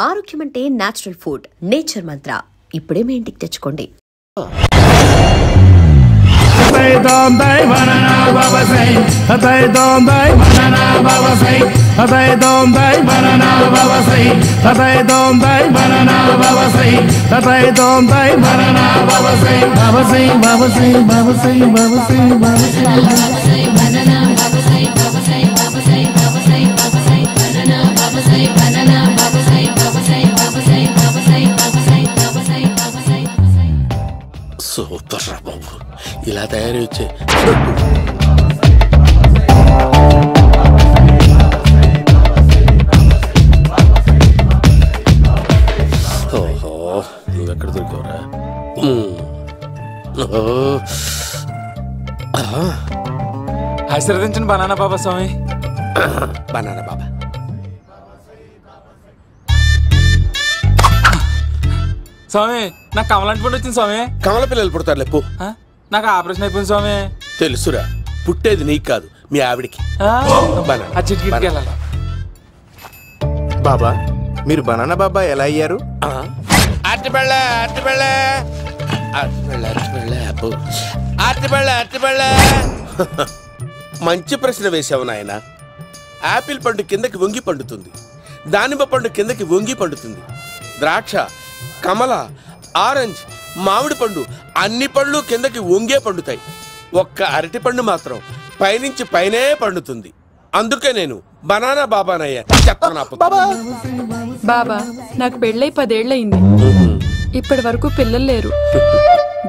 ఆరోగ్యం అంటే natural food. Nature మంత్ర ఇప్పుడే మీ ఇంటికి తెచ్చుకోండి. సూపర్ రా బాబు, ఇలా తయారు వచ్చే ఓహో, నువ్వెక్కడ దొరికావురా? ఆశీర్వదించండి బనానా బాబా స్వామి. బనానా బాబా స్వామి, నాకు కమలాంటి పండు వచ్చింది స్వామి. కమల పిల్లలు పుడతారు లేపు. నాకు ఆపరేషన్ అయిపోయింది స్వామి. తెలుసురా, పుట్టేది నీకు కాదు మీ ఆవిడికి. బాబా, మీరు బనానా బాబా ఎలా అయ్యారు? మంచి ప్రశ్న వేసావు నాయన. ఆపిల్ పండు కిందకి వంగి పండుతుంది, దానిమ్మ పండు కిందకి వంగి పండుతుంది, ద్రాక్ష, కమల, ఆరెంజ్, మామిడి పండు అన్ని పండ్లు కిందకి వంగే పండుతాయి. ఒక్క అరటి పండు మాత్రం పైనుంచి పైనే పండుతుంది. అందుకే నేను బనానా బాబానయ్యా. బాబా, నాకు పెళ్ళై 10 ఏళ్ళయింది. ఇప్పటి వరకు పిల్లలు లేరు.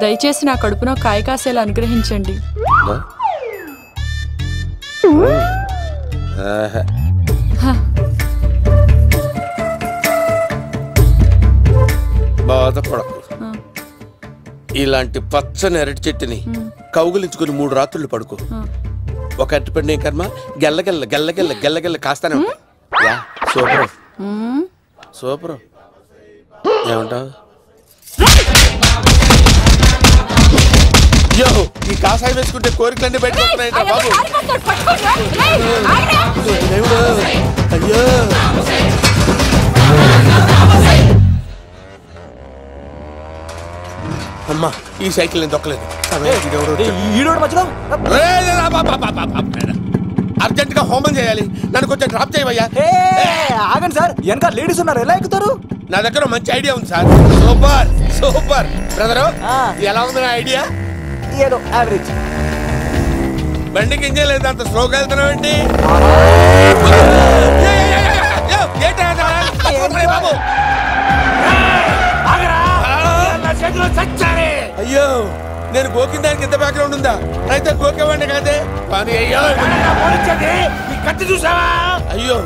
దయచేసి నా కడుపున కాయ కాసేలా అనుగ్రహించండి. బాధపడకు. ఇలాంటి పచ్చని అరటి చెట్టుని కౌగులించుకుని 3 రాత్రులు పడుకో. ఒక అరటి పండు ఏం కర్మ, గెల్లగెల్ల గెల్లగెల్ల గెల్లగెల్ల కాస్తానే ఉంటాయి. Super super. ఏమంటావు? అయ్యో, ఈ కాసాయి వేసుకుంటే కోరికలన్నీ బయటకు వస్తున్నాయంట బాబు. అయ్యో, అమ్మా, ఈ సైకిల్ నేను దొక్కలేదు. అర్జెంట్ గా హోమం చేయాలి, నన్ను కొంచెం డ్రాప్ చేయవయ్యా. ఆగండి సార్, వెనక లేడీస్ ఉన్నారు, ఎలా ఎక్కుతారు? నా దగ్గర మంచి ఐడియా ఉంది సార్. Super super. బ్రదరు, ఎలా ఉంది నా ఐడియా? ఏదో యావరేజ్. బండికి ఇంజన్ లేదు, అంత స్లోగా వెళ్తున్నావు ఏంటి? బాబు అయ్యో, నేను గోకిన దానికి ఎంత బ్యాక్గ్రౌండ్ ఉందా? అయితే గోకేవాడిని కాదే. కానీ అయ్యో, కత్తి చూసావా? అయ్యో,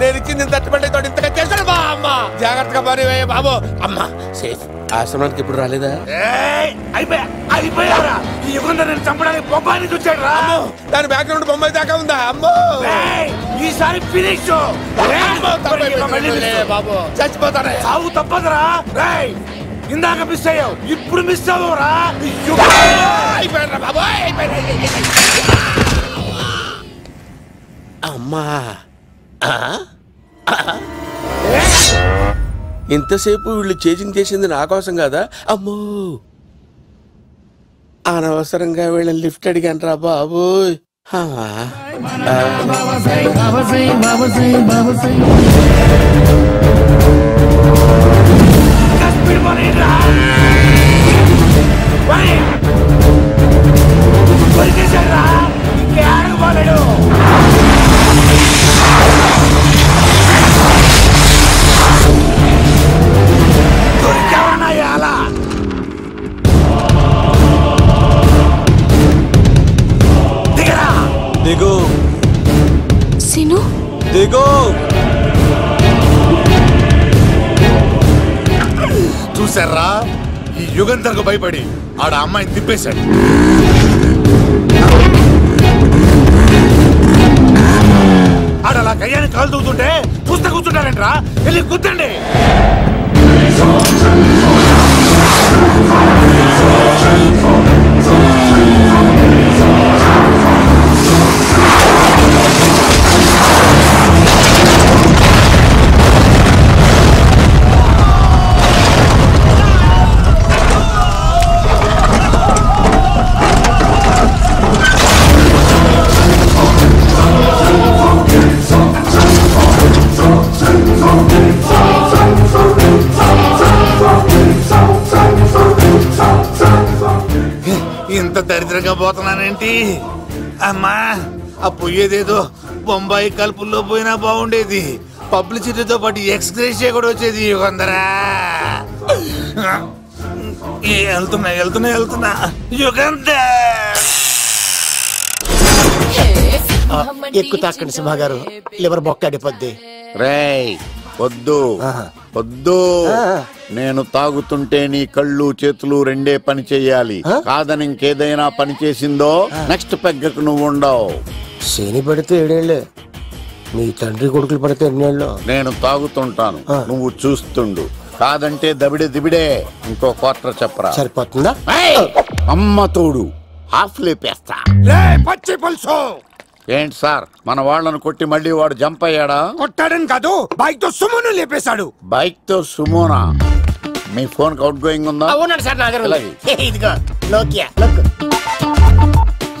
నేను ఇచ్చింది తట్టుబడి తోటి ఇంతగా చేశాను బా. అమ్మ, జాగ్రత్తగా పని బాబు. అమ్మ సేఫ్. ఆశ్రమానికి ఇప్పుడు రాలేదా? అయిపోయారా? ఈ యుగంలో నేను చంపడానికి బొమ్మాయిని చూచాడు రా. దాని బ్యాక్గ్రౌండ్ బొమ్మాయి దాకా ఉందా? అమ్మో, ఈసారి ఫినిష్ బాబు. చచ్చిపోతారా? సాగు తప్పదురా. ఇందాక మిస్ అయ్యావు, ఇప్పుడు మిస్ అవ్వరా? అమ్మా, ఇంతసేపు వీళ్ళు చేజింగ్ చేసింది నా కోసం కాదా? అమ్మో, అనవసరంగా వీళ్ళని లిఫ్ట్ అడిగాను రా బాబు. దిగు సిను, దిగు. చూసారా, ఈ యుగంధర్కు భయపడి ఆడ అమ్మాయిని తిప్పేశాడు. ఆడలా కయ్యాన్ని కాలు దూకుతుంటే చూస్తే కూర్చుంటారంట్రా. వెళ్ళి కూర్చోండి. ఇంత దరిద్రంగా పోతున్నానేంటి? అమ్మా, ఆ పోయేదేదో బొంబాయి కలుపుల్లో పోయినా బాగుండేది. పబ్లిసిటీతో పాటు ఎక్స్గ్రేషియా కూడా వచ్చేది. యుగంధరా, వెళ్తున్నా యుగంధర్. ఎక్కువ తాకండి సింహ గారు, లివర్ బొక్క అడిపోద్ది. రేయ్ వద్దు వద్దు, నేను తాగుతుంటే నీ కళ్ళు చేతులు రెండే పని చెయ్యాలి. కాదని ఇంకేదైనా పని చేసిందో నెక్స్ట్ పెగ్గకు నువ్వు ఉండవు. శని పడితే 7 ఏళ్ళే, మీ తండ్రి కొడుకులు పడితే 2 ఏళ్ళు. నేను తాగుతుంటాను, నువ్వు చూస్తుండు. కాదంటే దబిడే దిబిడే. ఇంకో క్వార్టర్ చెప్పరా? సరిపోతుందా? అమ్మ తోడు హాఫ్ లేపేస్తా. పచ్చి పులుసు. ఏంటి సార్, మన వాళ్ళను కొట్టి మళ్ళీ వాడు జంప్ అయ్యాడా? కొట్టాడని కాదు, బైక్ తో సుమోను లేపేశాడు. బైక్ తో సుమోనా? మీ ఫోన్ అవుట్ గోయింగ్ ఉందా? అవునండి సార్, నా దగ్గర అలాగే. ఇదిగో నోకియా.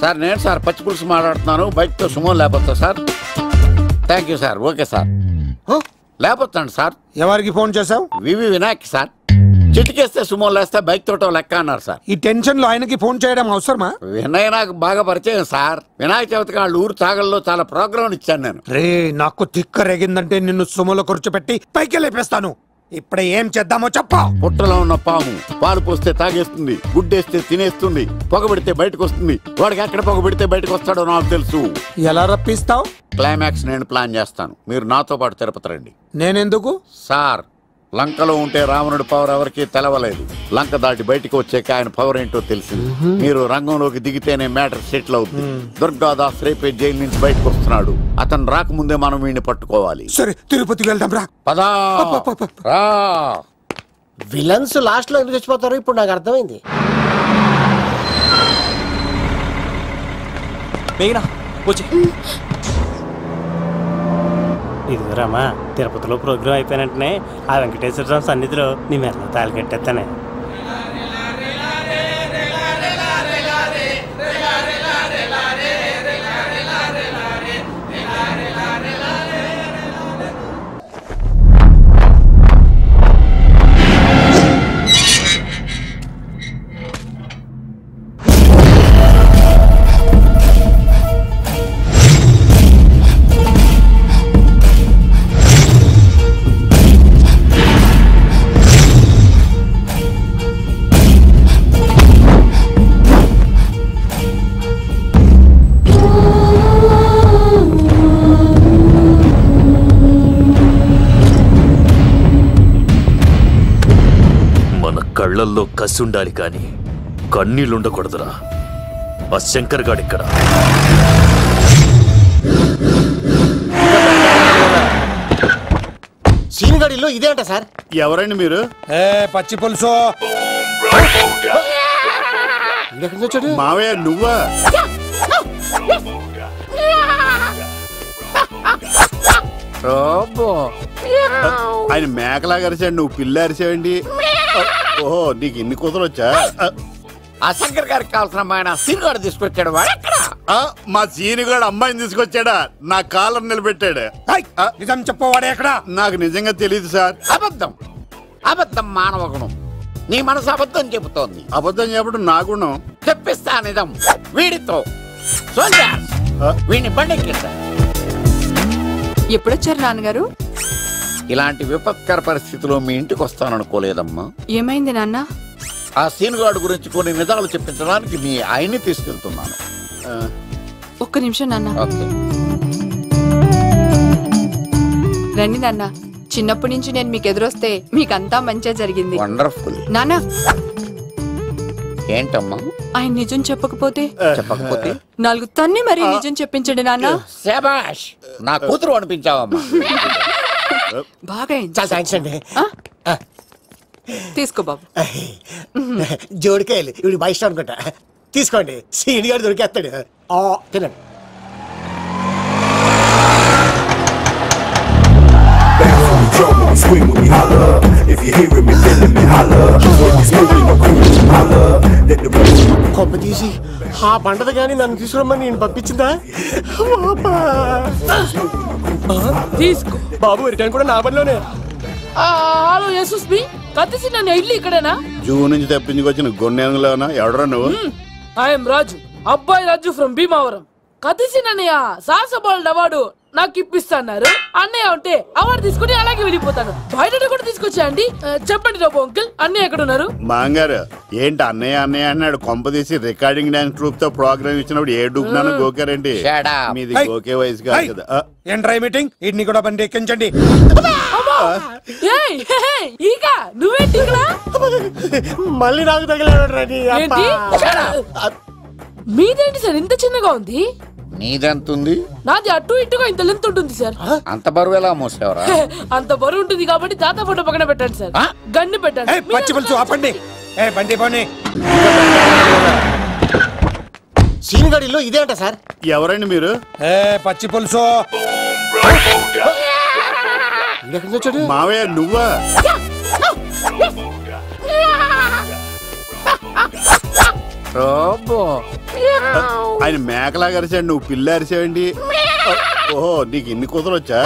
సార్ నేను సార్ పచ్చి పులుసు మాట్లాడుతున్నాను. బైక్ తో సుమో లేకపోతా sir? Thank you sir. Okay sir, లేకపోతాను సార్. ఎవరికి ఫోన్ చేసావు? V V Vinayak sir. చిటికేస్తే సుమో లేస్తే బైక్ తోటో లెక్క అన్నారు సార్. ఈ టెన్షన్ లో ఆయనకి ఫోన్ చేయడం అవసరమా? వినయ్ నాకు బాగా పరిచయం సార్. వినాయక చవితికి వాళ్ళ ఊరు చాగల్లో చాలా ప్రోగ్రాం ఇచ్చాను నేను. రే, నాకు తిక్క రేగిందంటే నిన్ను సుమోలో కూర్చోపెట్టి పైకి లేపేస్తాను. ఇప్పుడే ఏం చేద్దామో చెప్పా. పుట్టలో ఉన్న పాము పాలు పోస్తే తాగేస్తుంది, గుడ్డేస్తే తినేస్తుంది, పొగబెడితే బయటకు వస్తుంది. వాడికి ఎక్కడ పొగబెడితే బయటకు వస్తాడో నాకు తెలుసు. ఎలా రప్పిస్తావు? క్లైమాక్స్ నేను ప్లాన్ చేస్తాను, మీరు నాతో పాటు తిరుపతి రండి. నేనెందుకు? సార్, లంకలో ఉంటే రావణుడి పవర్ ఎవరికి తెలవలేదు. లంక దాటి బయటకు వచ్చాక ఆయన పవర్ ఏంటో తెలిసింది. మీరు రంగంలోకి దిగితేనే మ్యాటర్ సెటిల్ అవుతుంది. దుర్గాదాస్ రేపే జైలు నుంచి బయటకు వస్తున్నాడు. అతను రాకముందే మనం వీడిని పట్టుకోవాలి. సరే, తిరుపతికి వెళ్దాం రా. పదా రా. విలన్స్ లాస్ట్ లో ఎందుకు చచ్చిపోతారు ఇప్పుడు నాకు అర్థమైంది. ఇదిగోరామా, తిరుపతిలో ప్రోగ్రాం అయిపోయినట్టునే ఆ వెంకటేశ్వర స్వామి సన్నిధిలో నీ మెల్ల తాళి కట్టేస్తానే. కళ్ళల్లో కసి ఉండాలి కానీ కన్నీళ్ళుండకూడదురా. ఆ శంకర్ గాడిక్కడ. సీనుగాడిలో ఇదే అంట సార్. ఎవరండి మీరు? పచ్చి పులుసు. మావయ్య నువ్వా? ఆయన మేకలాగా అరిచాడు, నువ్వు పిల్ల అరిచావండి. ఓహో, నీకు ఇన్ని కూతురు వచ్చా? ఆ శంకర్ గారికి కావాల్సిన అమ్మాయి సీనుగాడు తీసుకొచ్చాడు. మా సీనుగాడు అమ్మాయిని తీసుకొచ్చాడా? నా కాలం నిలబెట్టాడు. నిజం చెప్పవాడే ఎక్కడ? నాకు నిజంగా తెలియదు సార్. అబద్ధం, అబద్ధం మానవ గుణం. నీ మనసు అబద్ధం చెబుతోంది. అబద్ధం చెప్పడం నా గుణం. చెప్పిస్తా నిజం వీడితో. వీడిని బండెక్కిస్తా. ఎప్పుడొచ్చారు నాన్నగారు? ఇలాంటి విపత్కర పరిస్థితిలో మీ ఇంటికి వస్తాననుకోలేదమ్మా. ఏమైంది నాన్న? ఆ సీనుగాడు గురించి కొన్ని నిజాలు చెప్పించడానికి మీ ఆయన్ని తీసుకెళ్తున్నాను. ఒక్క నిమిషం నాన్న. రండి నాన్న. చిన్నప్పటి నుంచి నేను మీకు ఎదురొస్తే మీకంతా మంచిగా జరిగింది. వండర్ఫుల్. నాన్న, ఏంటమ్మా? ఆయన నిజం చెప్పకపోతే 4 తన్ని మరి నిజం చెప్పించండి నాన్న. శభాష్, నా కూతురు అనిపించావమ్మా. బాగా తీసుకో బాబు. జోడికాయలు ఇవి బయట అనుకుంటా. తీసుకోండి, సీని గారు దొరికేస్తాడు. తినండి. కొమ్మ తీసి ఆ పంటది కానీ నన్ను తీసుకురమ్మని నేను పంపించిందా? తీసుకో బాబు, రిటర్న్ కూడా నా పనిలోనే. హలో యశస్వి, కత్తిసి నన్ను ఇల్లు ఇక్కడేనా? జూ నుంచి తప్పించుకొచ్చిన గొన్నెలోనా? ఎవడరా నువ్వు? ఐఎమ్ రాజు, అబ్బాయి రాజు ఫ్రమ్ భీమావరం. కతిసిన అన్నయ్య సాహసబాల్ అవార్డు నాకు ఇప్పిస్తాన్నారు. అన్నయ్య ఉంటే అవార్డు తీసుకుని అలాగే వెళ్ళిపోతాను. బయట కూడా తీసుకొచ్చా అండి. చెప్పండి రాబు అంకుల్, అన్నయ్య ఎక్కడ ఉన్నారు? మాంగారు ఏంటి అన్నయ్య అన్నయ్య అన్నాడు. కొంపదీసి రికార్డింగ్ డాన్స్ ట్రూప్ తో ప్రోగ్రామ్ ఇచ్చినప్పుడు ఏ డూబ్నాను గోకారండి. మీది గోకే వయసు కాదు కదా. ఏంట్రై మీటింగ్ ఇడ్ని కూడా బండి ఎక్కించండి. నువ్వేంటి మళ్ళీ నాకు తగిలాడు. మీదేంటి సార్ ఇంత చిన్నగా ఉంది? నీదెంతుంది? నాది అటు ఇటుగా ఇంత లెంత్ ఉంటుంది సార్. అంత బరువు ఎలా మోసేవరా? అంత బరువు ఉంటుంది కాబట్టి తాత ఫోటో పక్కన పెట్టండి సార్. గన్ను పెట్టండి. పచ్చి పులుసు ఆపండి. బండి పోనీ. సీనిగడిలో ఇదే అంట సార్. ఎవరండి మీరు? పచ్చి పులుసు. మావయ్య నువ్వా? ఆయన మేకలా అరిచాడు, నువ్వు పిల్ల అరిచావండి. ఓహో నీకు ఇన్ని కుదరలు వచ్చా?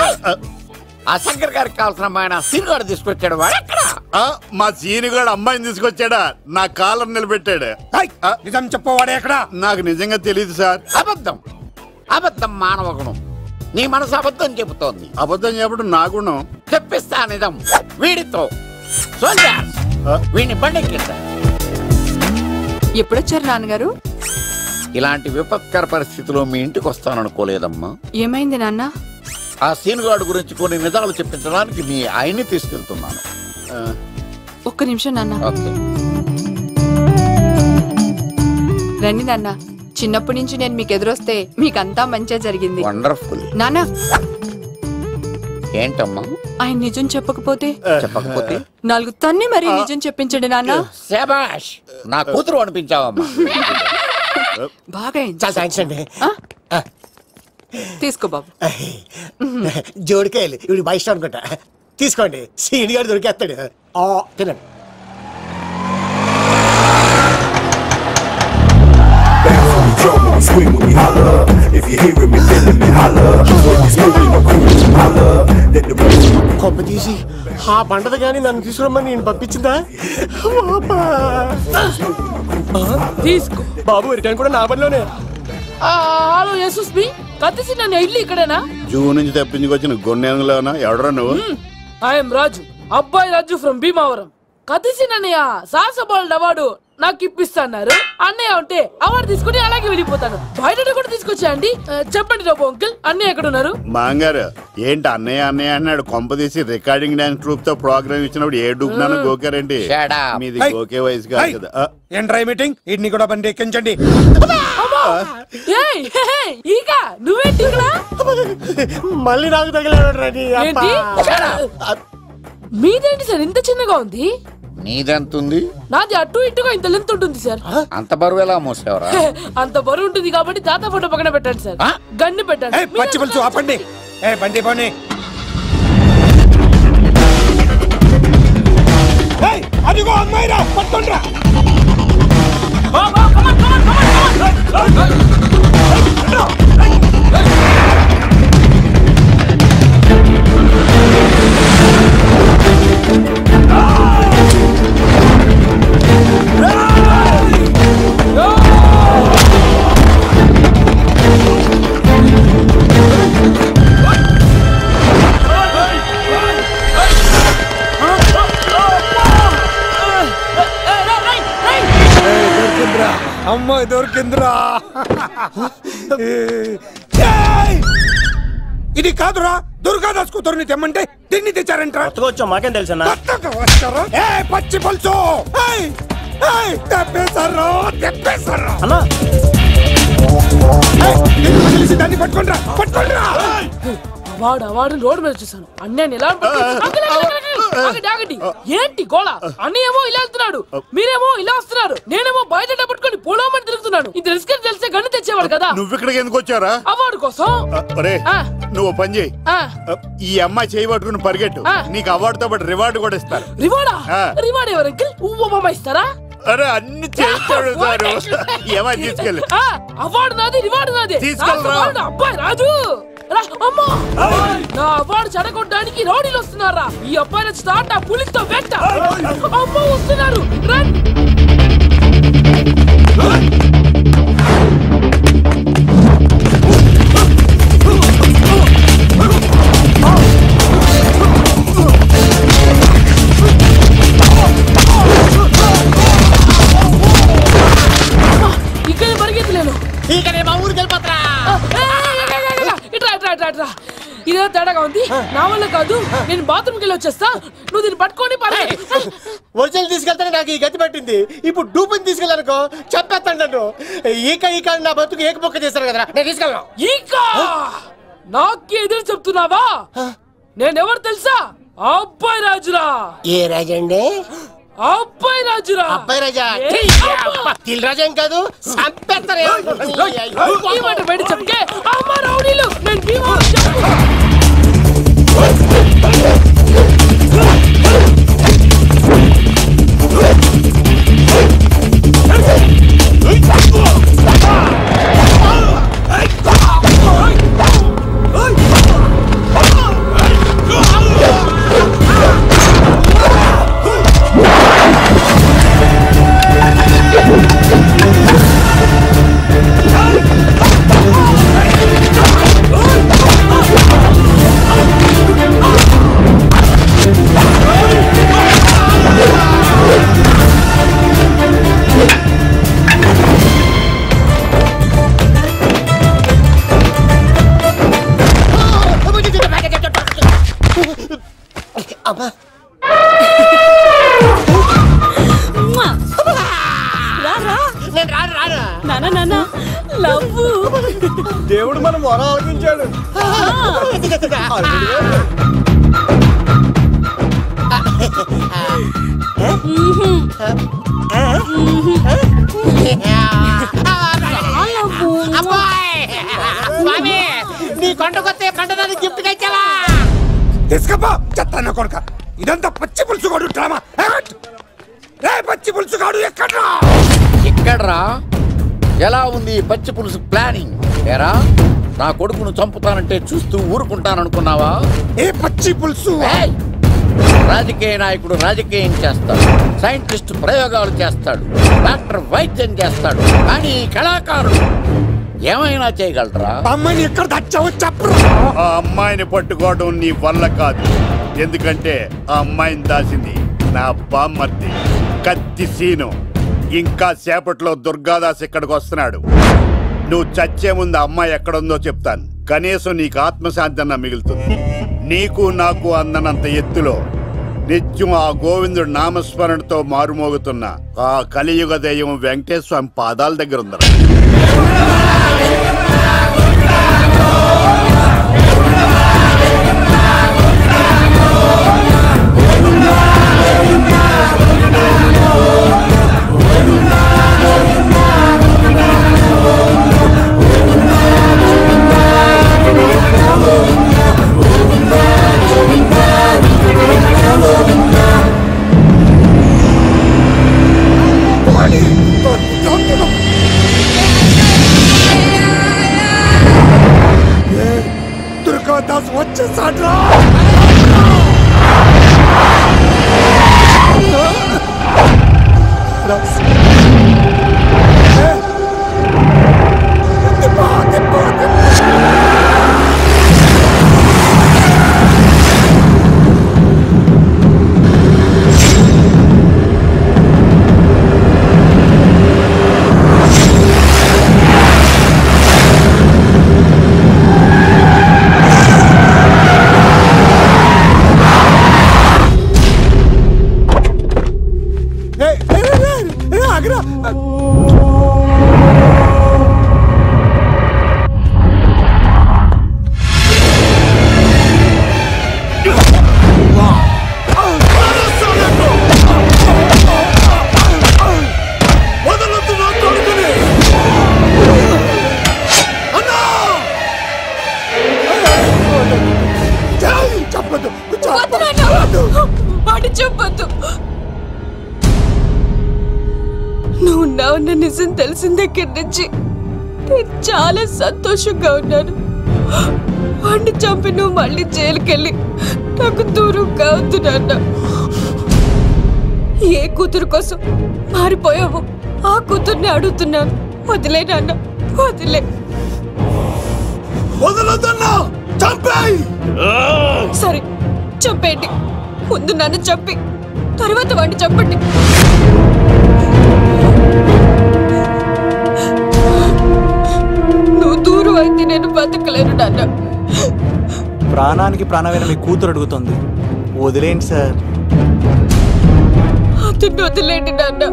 ఆ శంకర్ గారికి కావాల్సిన అమ్మాయి సీనుగాడు తీసుకొచ్చాడు. మా సీనుగాడు అమ్మాయిని తీసుకొచ్చాడా? నా కాలర్ నిలబెట్టాడు. నిజం చెప్పవాడే ఎక్కడ? నాకు నిజంగా తెలియదు సార్. అబద్ధం, అబద్ధం మానవ గుణం. నీ మనసు అబద్ధం చెబుతోంది. అబద్ధం చెప్పడం నా గుణం. తెప్పిస్తా నిజం వీడితో. వీడిని బండెక్కిస్తా. ఎప్పుడొచ్చారు నాన్నగారు? ఇలాంటి విపత్కర పరిస్థితిలో మీ ఇంటికి వస్తాననుకోలేదమ్మా. ఏమైంది నాన్న? ఆ సీనుగాడు గురించి కొన్ని నిజాలు చెప్పించడానికి మీ ఆయన్ని తీసుకెళ్తున్నాను. ఒక్క నిమిషం నాన్న. రండి నాన్న. చిన్నప్పటి నుంచి నేను మీకు ఎదురొస్తే మీకంతా మంచిగా జరిగింది. వండర్ఫుల్. నాన్న ఏంటమ్మా? ఆయన నిజం చెప్పకపోతే చెప్పకపోతే 4 తన్ని మరి నిజం చెప్పించండి నాన్న. శభాష్, నా కూతురు అనిపించావమ్మా. బాగా థ్యాంక్స్ అండి. తీసుకో బాబు. జోడికాయలు ఇవి బయట అనుకుంటా. తీసుకోండి, సీని గారు దొరికేస్తాడు. తినండి. కొమ్మ తీసి ఆ పంటది కానీ నన్ను తీసుకురమ్మని నేను పంపించిందా? తీసుకో బాబు, రిటర్న్ కూడా నా పనిలోనే. హలో యశస్వి, కత్తిసి నన్ను ఇల్లు ఇక్కడేనా? జూ నుంచి తప్పించుకొచ్చిన గొన్నెంగులోనా? ఎవడరా నువ్వు? ఐఎమ్ రాజు, అబ్బాయి రాజు ఫ్రమ్ భీమావరం. కత్తిసి అన్నయ్య సాహసబాల్ అవార్డు నాకు ఇప్పిస్తాన్నారు. అన్నయ్య ఉంటే అవార్డు తీసుకుని అలాగే వెళ్ళిపోతాను. బయట కూడా తీసుకొచ్చా అండి. చెప్పండి రాబు అంకుల్, అన్నయ్య ఎక్కడ ఉన్నారు? మాంగారు ఏంటి అన్నయ్య అన్నయ్య అన్నాడు. కొంపదీసి రికార్డింగ్ డాన్స్ ట్రూప్ తో ప్రోగ్రామ్ ఇచ్చినప్పుడు ఏ డూబ్నాను గోకారండి. మీది గోకే వయసు కాదు కదా. ఏంట్రై మీటింగ్ ఇడ్ని కూడా బండి ఎక్కించండి. నువ్వేంటి మళ్ళీ నాకు తగిలాడు. మీదేంటి సార్ ఇంత చిన్నగా ఉంది? నీదెంతుంది? నాది అటు ఇటుగా ఇంత లెంత్ ఉంటుంది సార్. అంత బరువు ఎలా మోసేవరా? అంత బరువు ఉంటుంది కాబట్టి తాత ఫోటో పక్కన పెట్టండి సార్. గన్ను పెట్టండి. పచ్చి పులుసు ఆపండి. బండి పోనీ. అదిగో అమ్మాయి రా, పట్టుకుండ్రా. అమ్మాయి దొరికిందిరా. ఇది కాదురా, దుర్గాదాస్ కూతురుని తెమ్మంటే దీన్ని తెచ్చారంట. వచ్చా మాకేం తెలుసా? పచ్చి పులుసు దాన్ని పట్టుకుంటా పట్టుకుంటా. వాడు రోడ్డు మీద చూసాను. అన్నయ్య ఎలా ఏంటి గోళ? అన్నయ్యేమో ఇలా వెళ్తున్నాడు, మీరేమో ఇలా వస్తున్నారు, నేనేమో బయట పట్టుకొని పోలోమని తిరుగుతున్నాను. ఇది రిస్క్ అని తెలిస్తే గన్ను తెచ్చేవాడు కదా. నువ్వు ఇక్కడికి ఎందుకు వచ్చారా? అవార్డు కోసం. నువ్వు పని చేయి, ఈ అమ్మాయి చేయి పట్టుకుని పరిగెట్టు. నీకు అవార్డుతో పాటు రివార్డు కూడా ఇస్తారు. రివార్డా? రివార్డ్ ఎవరు అంకిల్? ఇస్తారా? అరే అన్ని చేస్తాడు సారు. ఏమని తీసుకెళ్ళి అవార్డు నాది, రివార్డు నాది. తీసుకెళ్ళరా. అబ్బాయి రాజు, నా అవార్డు చెడగొట్టడానికి రౌడీలు వస్తున్నారా? ఈ అబ్బాయి స్టార్ట్ ఆ పులితో వెంట. అమ్మ వస్తున్నారు. నా వల్ల కాదు, నేను బాత్రూమ్కి వెళ్ళి వచ్చేస్తా, నువ్వు దీన్ని పట్టుకొని ఒరిజినల్ తీసుకెళ్తానే నాకు ఈ గతి పట్టింది. ఇప్పుడు డూపుని తీసుకెళ్ళానుకో చెప్పేస్తాను నన్ను. ఈక నా బతుకు ఏక బొక్క చేశారు కదరా, నేను తీసుకెళ్ళను. నాకు ఎదురు చెప్తున్నావా? నేనెవరు తెలుసా? అబ్బాయి రాజురా. ఏ రాజండి? అబ్బాయి రాజురా. అబ్బాయి రాజా తిల్ రాజా ఏం కాదు, చంపేస్తారు. ఈ మాట బయట చెప్తే అమ్మ రౌడీలు నేను భీమవరం చెప్పు. దేవుడు మనం మొర ఆలకించాడు. నీ కొండకొస్తే పంటదాన్ని గిఫ్ట్ గా ఇచ్చావా? తీసుకపో చెత్త కొడుక. ఇదంతా పచ్చి పులుసుగాడు డ్రామా. పచ్చి పులుసుగాడు ఎక్కడ్రా? ఎలా ఉంది పచ్చి పులుసు ప్లానింగ్? ఏరా, నా కొడుకును చంపుతానంటే చూస్తూ ఊరుకుంటాననుకున్నావా? ఏ పచ్చి పులుసు? రాజకీయ నాయకుడు రాజకీయం చేస్తాడు, సైంటిస్ట్ ప్రయోగాలు చేస్తాడు, డాక్టర్ వైద్యం చేస్తాడు, కానీ కళాకారుడు ఏమైనా చేయగలరా? అమ్మాయిని ఎక్కడ తెచ్చావో చెప్పరా. ఆ అమ్మాయిని పట్టుకోవడం నీ వల్ల కాదు. ఎందుకంటే ఆ అమ్మాయిని దాసింది నా బామ్మర్ది కత్తి సీను. ఇంకా సేపట్లో దుర్గాదాస్ ఇక్కడికి వస్తున్నాడు. నువ్వు చచ్చే ముందు అమ్మాయి ఎక్కడుందో చెప్తాను. కనీసం నీకు ఆత్మశాంతి అన్న మిగులుతుంది. నీకు నాకు అందనంత ఎత్తులో నిత్యం ఆ గోవిందుడు నామస్మరణతో మారుమోగుతున్న ఆ కలియుగ దైవం వెంకటేశ్వర స్వామి పాదాల దగ్గర ఉందరా. దుర్గాదాస్ వచ్చేసాడ్రా. నువ్వు ఉన్నావన్న నిజం తెలిసిన దగ్గర నుంచి నేను చాలా సంతోషంగా ఉన్నాను. వాడిని చంపి నువ్వు మళ్ళీ జైలుకెళ్ళి నాకు దూరంగా అవుతున్నా. ఏ కూతురు కోసం మారిపోయావో ఆ కూతుర్ని అడుగుతున్నాను. వదిలే నాన్న, వదిలే. సరే చంపేయండి. ముందు నన్ను చంపి తర్వాత వాడిని చంపండి. నువ్వు దూరం అయితే నేను బతకలేను నాన్న. ప్రాణానికి ప్రాణమైన మీ కూతురు అడుగుతుంది, వదిలేండి సార్. అతన్ని వదిలేండి నాన్న.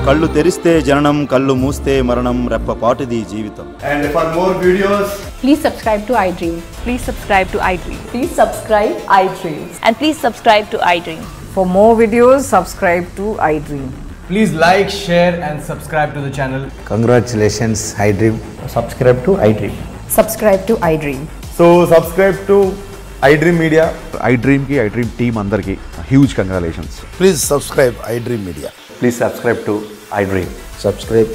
కళ్ళు తెరిస్తే జననం, కళ్ళు మూస్తే మరణం, రెప్పపాటుది జీవితం. And for more videos, please subscribe to iDream. Please subscribe to iDream. Please subscribe iDream. And please subscribe to iDream. For more videos, subscribe to iDream. Please like, share and subscribe to the channel. Congratulations iDream. Subscribe to iDream. Subscribe to iDream. So subscribe to iDream Media. iDream ki iDream team andarki huge congratulations. Please subscribe iDream Media. Please subscribe to iDream. Subscribe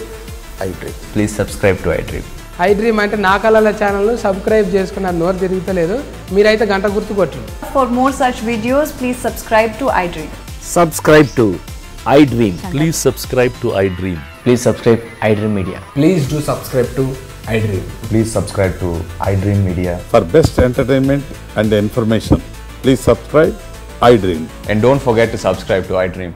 iDream. Please subscribe to iDream. iDream అంటే నా కళల channel subscribe చేసుకున్న నోరు తిరుగుతలేదు, మీరైతే గంట గుర్తు కొట్టండి. For more such videos, please subscribe to iDream. Subscribe to iDream. Please subscribe to iDream. Please subscribe iDream Media. Please do subscribe to iDream. Please subscribe to iDream Media. For best entertainment and information, please subscribe iDream. And don't forget to subscribe to iDream.